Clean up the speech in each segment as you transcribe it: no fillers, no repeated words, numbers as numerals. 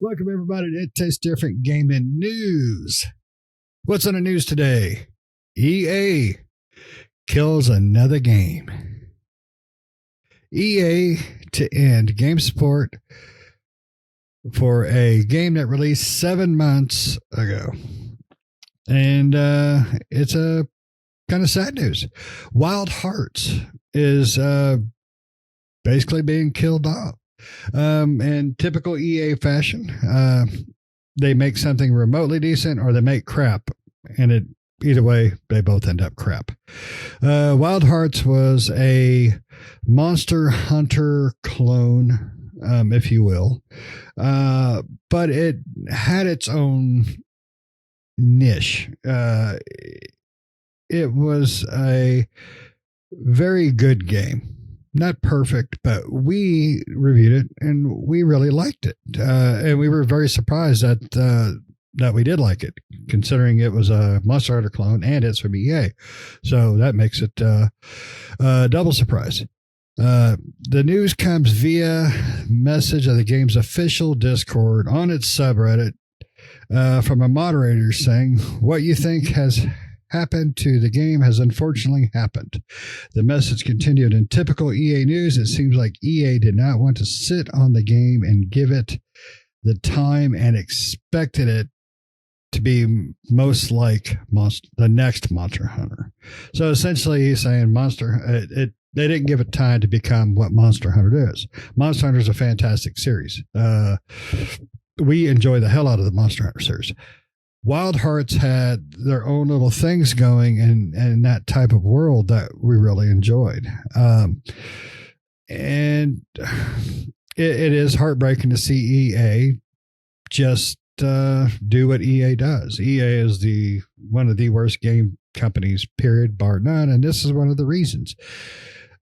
Welcome, everybody, to It Tastes Different Gaming News. What's on the news today? EA kills another game. EA to end game support for a game that released 7 months ago. And it's a kind of sad news. Wild Hearts is basically being killed off. In typical EA fashion, they make something remotely decent or they make crap. And either way, they both end up crap. Wild Hearts was a Monster Hunter clone, if you will. But it had its own niche. It was a very good game. Not perfect, but we reviewed it and we really liked it. And we were very surprised that we did like it, considering it was a Monster Hunter clone and it's from EA. So that makes it a double surprise. The news comes via message of the game's official Discord on its subreddit from a moderator saying, "What you think has happened to the game has unfortunately happened." The message continued, "In typical EA news, it seems like EA did not want to sit on the game and give it the time and expected it to be most like the next Monster Hunter." So essentially he's saying they didn't give it time to become what Monster Hunter is. Monster Hunter is a fantastic series. We enjoy the hell out of the Monster Hunter series. Wild Hearts had their own little things going in that type of world that we really enjoyed. And it is heartbreaking to see EA just do what EA does. EA is one of the worst game companies, period, bar none. And this is one of the reasons.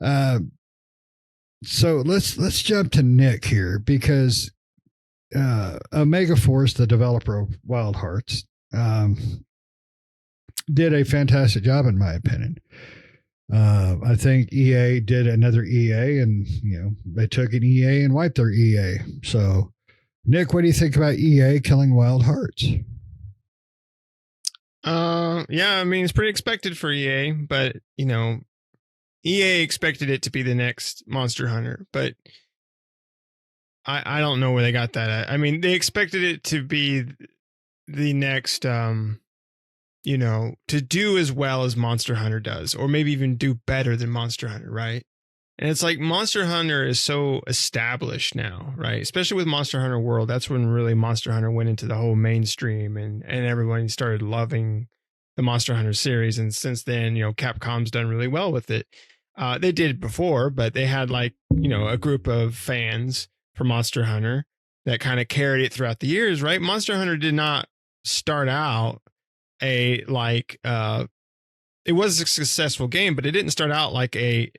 So let's jump to Nick here, because Omega Force, the developer of Wild Hearts, did a fantastic job, in my opinion. I think EA did another EA, and they took an EA and wiped their EA. So, Nick, what do you think about EA killing Wild Hearts? Yeah, I mean, it's pretty expected for EA, but EA expected it to be the next Monster Hunter, but I don't know where they got that at. I mean, they expected it to be the next, to do as well as Monster Hunter does, or maybe even do better than Monster Hunter, right? And it's like Monster Hunter is so established now, right? Especially with Monster Hunter World. That's when really Monster Hunter went into the whole mainstream and everyone started loving the Monster Hunter series. And since then, Capcom's done really well with it. They did before, but they had a group of fans for Monster Hunter that kind of carried it throughout the years, right? Monster Hunter did not start out it was a successful game, but it didn't start out like a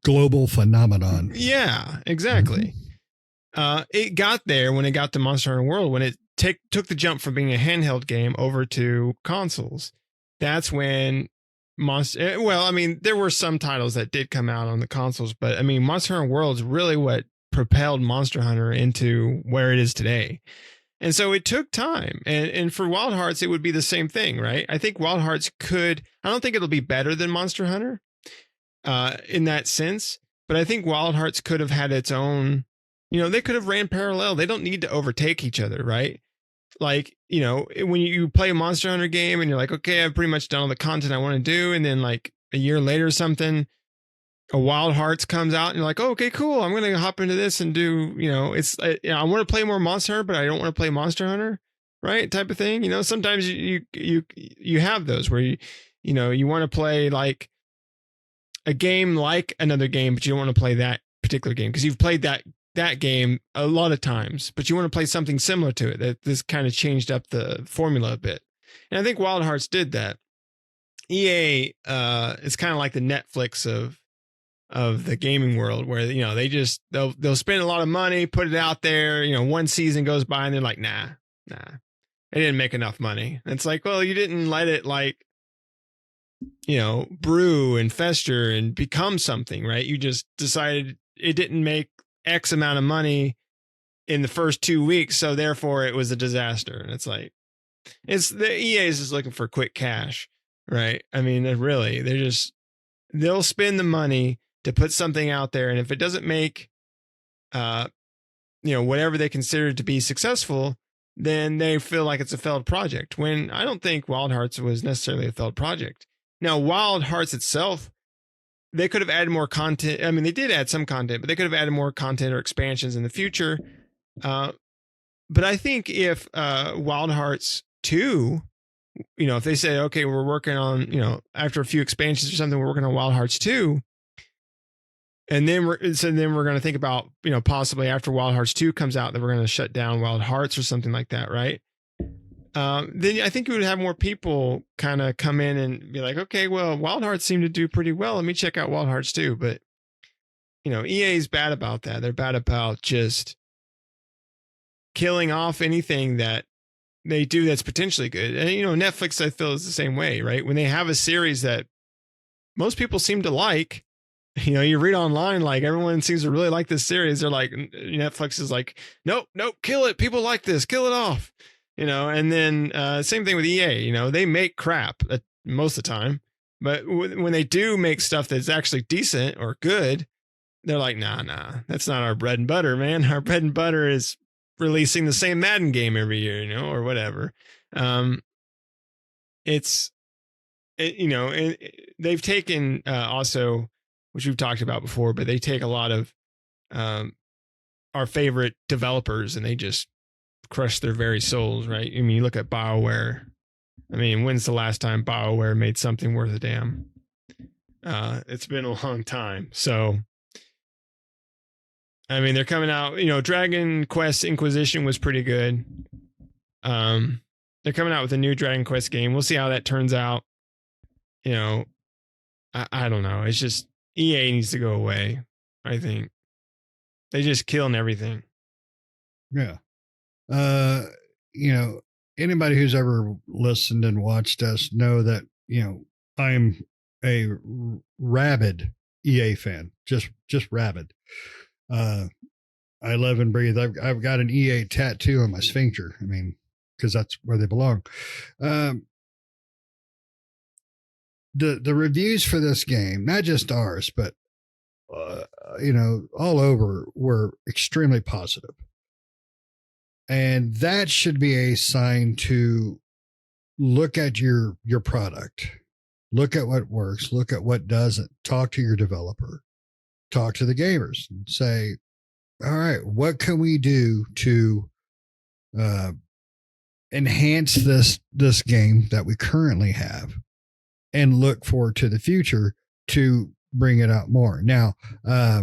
global phenomenon. Yeah, exactly. Mm-hmm. It got there when it got to Monster Hunter World, when it took the jump from being a handheld game over to consoles. That's when there were some titles that did come out on the consoles, but I mean, Monster Hunter World is really what propelled Monster Hunter into where it is today. And so it took time. And for Wild Hearts, it would be the same thing, right? I think Wild Hearts I don't think it'll be better than Monster Hunter in that sense, but I think Wild Hearts could have had its own, they could have ran parallel. They don't need to overtake each other, right? Like, when you play a Monster Hunter game and you're like, okay, I've pretty much done all the content I want to do. And then like a year later or something, a Wild Hearts comes out and you're like, oh, okay, cool. I'm going to hop into this and do, I want to play more Monster Hunter, but I don't want to play Monster Hunter, right? Type of thing. Sometimes you have those where you want to play like a game like another game, but you don't want to play that particular game because you've played that game a lot of times, but you want to play something similar to it. That this kind of changed up the formula a bit. And I think Wild Hearts did that. EA is kind of like the Netflix of the gaming world, where they'll spend a lot of money, put it out there, one season goes by and they're like, nah, it didn't make enough money. And it's like, well, you didn't let it brew and fester and become something, right? You just decided it didn't make X amount of money in the first 2 weeks, so therefore it was a disaster. And it's like, it's the EA is just looking for quick cash, right? I mean, they'll spend the money to put something out there, and if it doesn't make whatever they consider to be successful, then they feel like it's a failed project, when I don't think Wild Hearts was necessarily a failed project. Now, Wild Hearts itself, they could have added more content. I mean, they did add some content, but they could have added more content or expansions in the future. But I think if Wild Hearts 2, if they say, okay, we're working on, after a few expansions or something, we're working on Wild Hearts 2. And then we're going to think about, possibly after Wild Hearts 2 comes out, that we're going to shut down Wild Hearts or something like that, right? Then I think you would have more people kind of come in and be like, okay, well, Wild Hearts seem to do pretty well. Let me check out Wild Hearts 2. But, EA is bad about that. They're bad about just killing off anything that they do that's potentially good. And, Netflix, I feel, is the same way, right? When they have a series that most people seem to like, you read online, like everyone seems to really like this series. They're like, Netflix is like, nope, kill it. People like this, kill it off, and then same thing with EA, they make crap most of the time, but when they do make stuff that's actually decent or good, they're like, nah, that's not our bread and butter, man. Our bread and butter is releasing the same Madden game every year, or whatever. They've taken also, which we've talked about before, but they take a lot of our favorite developers and they just crush their very souls, right? I mean, you look at BioWare. I mean, when's the last time BioWare made something worth a damn? It's been a long time. So, I mean, they're coming out, Dragon Quest Inquisition was pretty good. They're coming out with a new Dragon Quest game. We'll see how that turns out. I don't know. It's just, EA needs to go away. I think they just killing everything. Yeah. Anybody who's ever listened and watched us know that, I'm a rabid EA fan, just rabid. I live and breathe. I've got an EA tattoo on my sphincter. I mean, because that's where they belong. The reviews for this game, not just ours, but all over, were extremely positive. And that should be a sign to look at your product, look at what works, look at what doesn't, talk to your developer, talk to the gamers, and say, all right, what can we do to enhance this game that we currently have, and look forward to the future to bring it out more. Now, I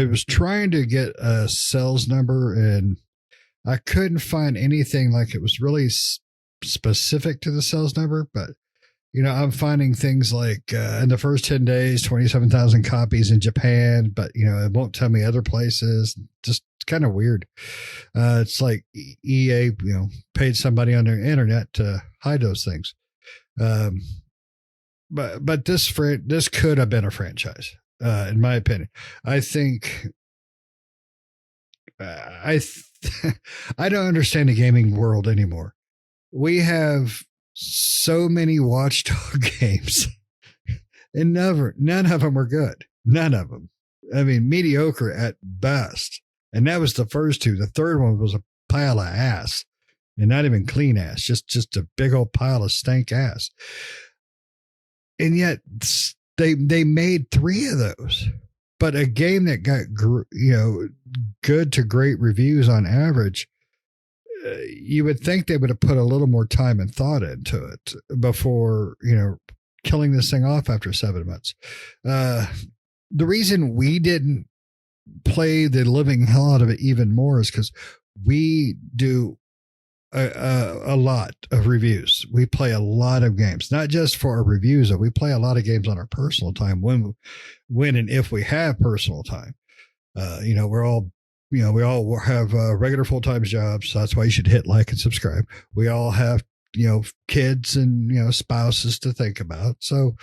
was trying to get a sales number and I couldn't find anything like it was really specific to the sales number, but I'm finding things like in the first 10 days, 27,000 copies in Japan, but it won't tell me other places. Just kind of weird. It's like EA, paid somebody on their internet to hide those things. But this could have been a franchise, in my opinion. I think I don't understand the gaming world anymore. We have so many Watchdog games, and none of them are good. None of them. I mean, mediocre at best. And that was the first two. The third one was a pile of ass, and not even clean ass, just a big old pile of stank ass. And yet they made 3 of those, but a game that got, good to great reviews on average, you would think they would have put a little more time and thought into it before, killing this thing off after 7 months. The reason we didn't play the living hell out of it even more is because we do a lot of reviews. We play a lot of games, not just for our reviews, but we play a lot of games on our personal time when and if we have personal time. We're all, we all have regular full-time jobs. So that's why you should hit like and subscribe. We all have, kids and, spouses to think about. So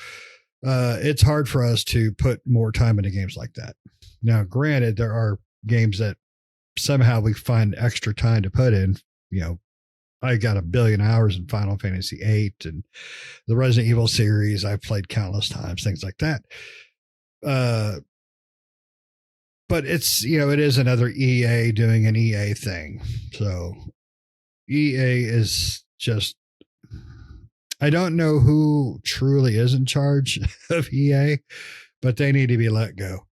it's hard for us to put more time into games like that. Now, granted, there are games that somehow we find extra time to put in. I got 1 billion hours in Final Fantasy VIII and the Resident Evil series. I've played countless times, things like that. But it's, it is another EA doing an EA thing. So EA is just, I don't know who truly is in charge of EA, but they need to be let go.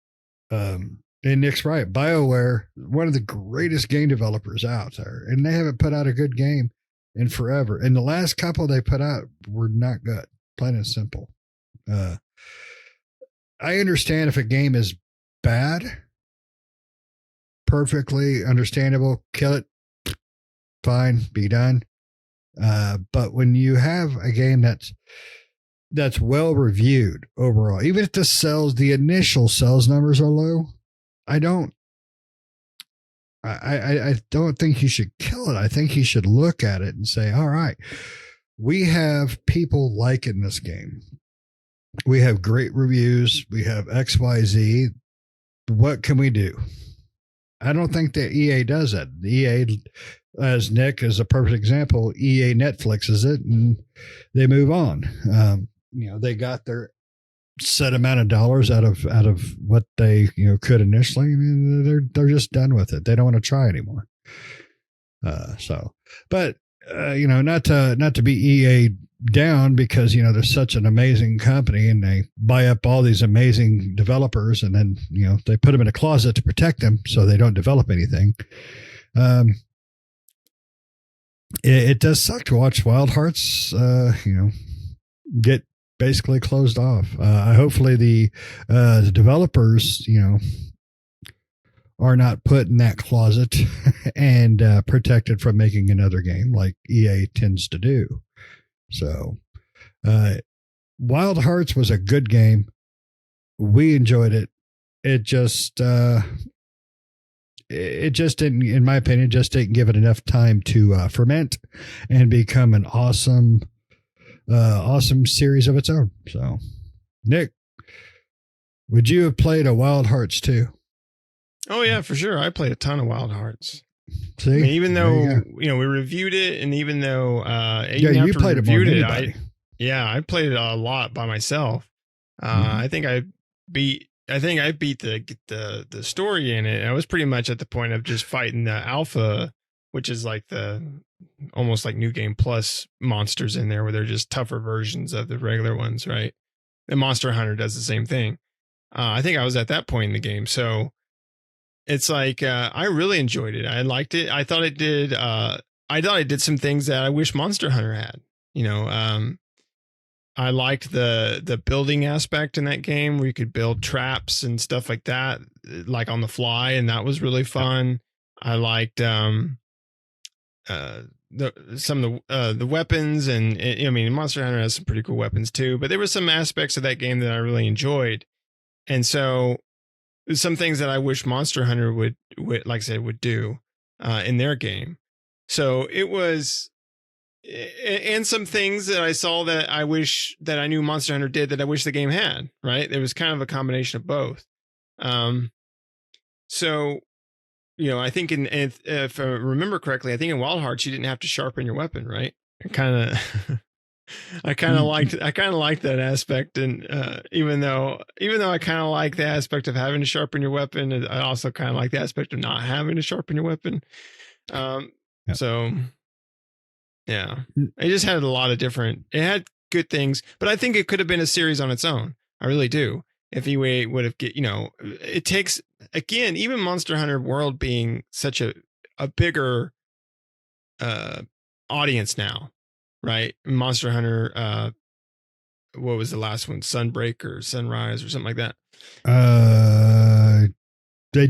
And Nick's right. BioWare, one of the greatest game developers out there, and they haven't put out a good game in forever. And the last couple they put out were not good, plain and simple. I understand if a game is bad, perfectly understandable, kill it, fine, be done. But when you have a game that's well reviewed overall, even if the initial sales numbers are low, I don't think you should kill it. I think you should look at it and say, all right, we have people liking this game. We have great reviews. We have XYZ. What can we do? I don't think that EA does that. The EA, as Nick is a perfect example, EA Netflixes it and they move on. They got their set amount of dollars out of what they could initially. I mean, they're just done with it. They don't want to try anymore. But not to be EA down, because they're such an amazing company and they buy up all these amazing developers and then they put them in a closet to protect them so they don't develop anything. It does suck to watch Wild Hearts get basically closed off. Hopefully the developers are not put in that closet and protected from making another game like EA tends to do. So, Wild Hearts was a good game. We enjoyed it. It just didn't, in my opinion, just didn't give it enough time to ferment and become an awesome series of its own. So, Nick, would you have played a Wild Hearts 2? Oh yeah, for sure. I played a ton of Wild Hearts. See, I mean, even though we reviewed it, and even though you played it more than anybody. I played it a lot by myself. I think I beat the story in it. I was pretty much at the point of just fighting the alpha, which is like almost like New Game Plus monsters in there, where they're just tougher versions of the regular ones, right? And Monster Hunter does the same thing. I think I was at that point in the game, so. It's like I really enjoyed it. I liked it. I thought it did some things that I wish Monster Hunter had. I liked the building aspect in that game where you could build traps and stuff like that, like on the fly, and that was really fun. I liked some of the weapons, and Monster Hunter has some pretty cool weapons too. But there were some aspects of that game that I really enjoyed, and so. Some things that I wish Monster Hunter would like I said, would do in their game. So it was, and some things that I saw that I wish that I knew Monster Hunter did that I wish the game had, right? There was kind of a combination of both. So, I think if I remember correctly, I think in Wild Hearts, you didn't have to sharpen your weapon, right? I kind of liked that aspect, and even though I kind of like the aspect of having to sharpen your weapon, I also kind of like the aspect of not having to sharpen your weapon. So yeah, it just had a lot of different. It had good things, but I think it could have been a series on its own. I really do. If EA would have it takes, again, even Monster Hunter World being such a bigger audience now. Right. Monster Hunter. What was the last one? Sunbreak or Sunrise or something like that. They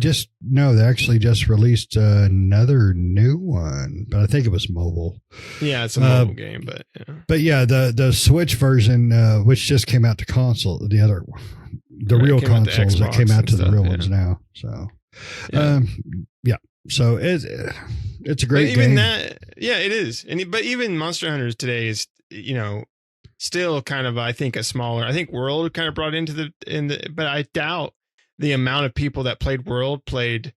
actually just released another new one, but I think it was mobile. Yeah, it's a mobile game, but yeah. But yeah, the Switch version, which just came out to console, the real consoles that came out to the real ones now. So, So it's a great game. It is. But even Monster Hunters today is, still kind of, I think, a smaller. I think World kind of brought into but I doubt the amount of people that played World played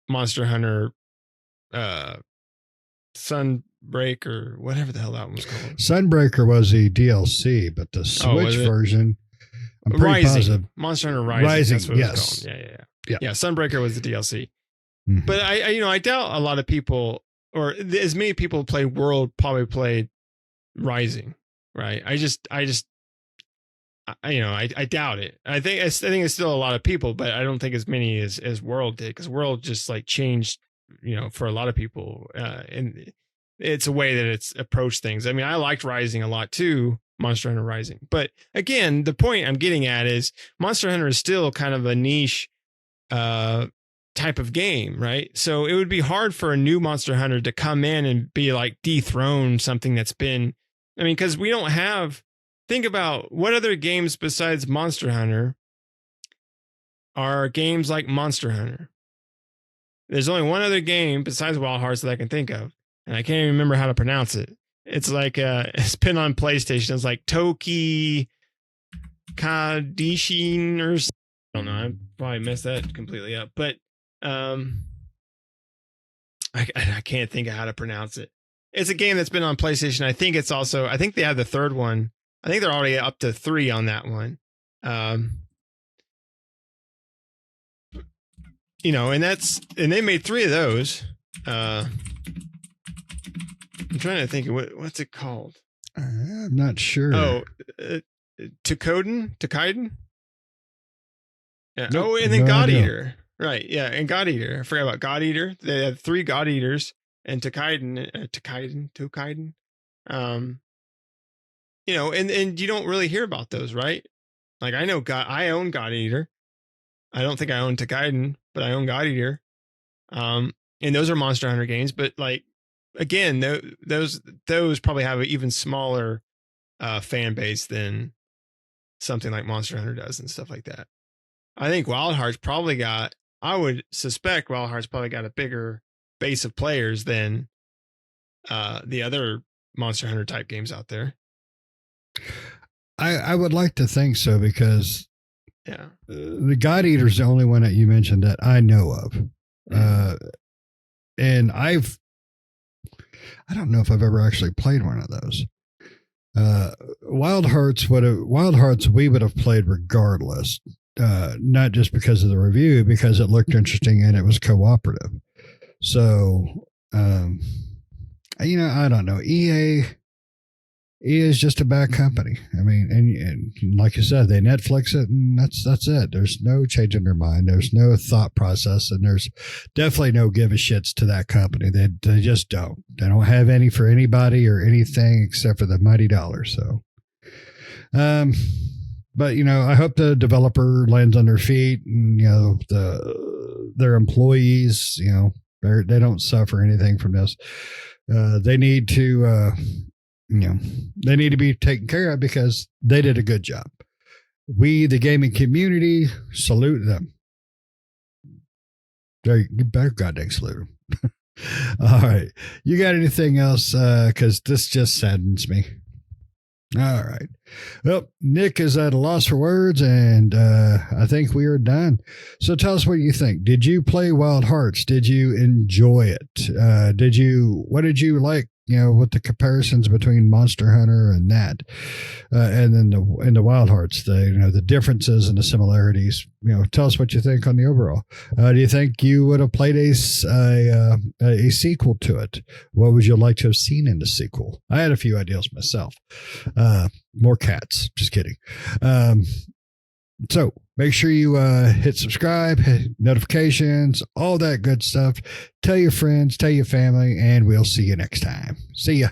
Monster Hunter Sunbreak or whatever the hell that one was called. Sunbreaker was the DLC, but the Switch version, I'm pretty Rising. positive. Monster Hunter Rising. That's what yes. it was called. Yeah. Sunbreaker was the DLC. Mm-hmm. But I doubt a lot of people, or as many people who played World probably played Rising, right? I doubt it. I think it's still a lot of people, but I don't think as many as World did, because World just like changed, for a lot of people, and it's a way that it's approached things. I mean, I liked Rising a lot too, Monster Hunter Rising. But again, the point I'm getting at is Monster Hunter is still kind of a niche type of game, right? So it would be hard for a new Monster Hunter to come in and be like dethrone something that's been, because we don't have, think about what other games besides Monster Hunter are games like Monster Hunter. There's only one other game besides Wild Hearts that I can think of, and I can't even remember how to pronounce it. It's like it's been on PlayStation. It's like Toki Kadishin or something. I don't know. I probably messed that completely up, but I can't think of how to pronounce it. It's a game that's been on PlayStation. I think they have the third one. I think they're already up to 3 on that one. And they made 3 of those. I'm trying to think of what's it called. I'm not sure. Oh, Takaiden? Yeah. Nope, and then God Eater. Right. Yeah. And God Eater. I forgot about God Eater. They had 3 God Eaters and Takaiden. And you don't really hear about those, right? Like I own God Eater. I don't think I own Takaiden, but I own God Eater. And those are Monster Hunter games, but like, again, those probably have an even smaller fan base than something like Monster Hunter does and stuff like that. I think I would suspect Wild Hearts probably got a bigger base of players than the other Monster Hunter type games out there. I would like to think so, because the God Eater is the only one that you mentioned that I know of. And I don't know if I've ever actually played one of those. Wild Hearts we would have played regardless, not just because of the review, because it looked interesting and it was cooperative. So, I don't know. EA is just a bad company. And like you said, they Netflix it, and that's it. There's no changing their mind. There's no thought process, and there's definitely no give a shits to that company. They just don't. They don't have any for anybody or anything except for the mighty dollar. So, but I hope the developer lands on their feet, and their employees, they don't suffer anything from this. They need to. They need to be taken care of because they did a good job. We, the gaming community, salute them. You better goddamn salute them. All right. You got anything else? Because this just saddens me. All right. Well, Nick is at a loss for words, and I think we are done. So tell us what you think. Did you play Wild Hearts? Did you enjoy it? What did you like? With the comparisons between Monster Hunter and that, and then the Wild Hearts, the differences and the similarities. Tell us what you think on the overall. Do you think you would have played a sequel to it? What would you like to have seen in the sequel? I had a few ideas myself. More cats. Just kidding. So make sure you hit subscribe, hit notifications, all that good stuff. Tell your friends, tell your family, and we'll see you next time. See ya.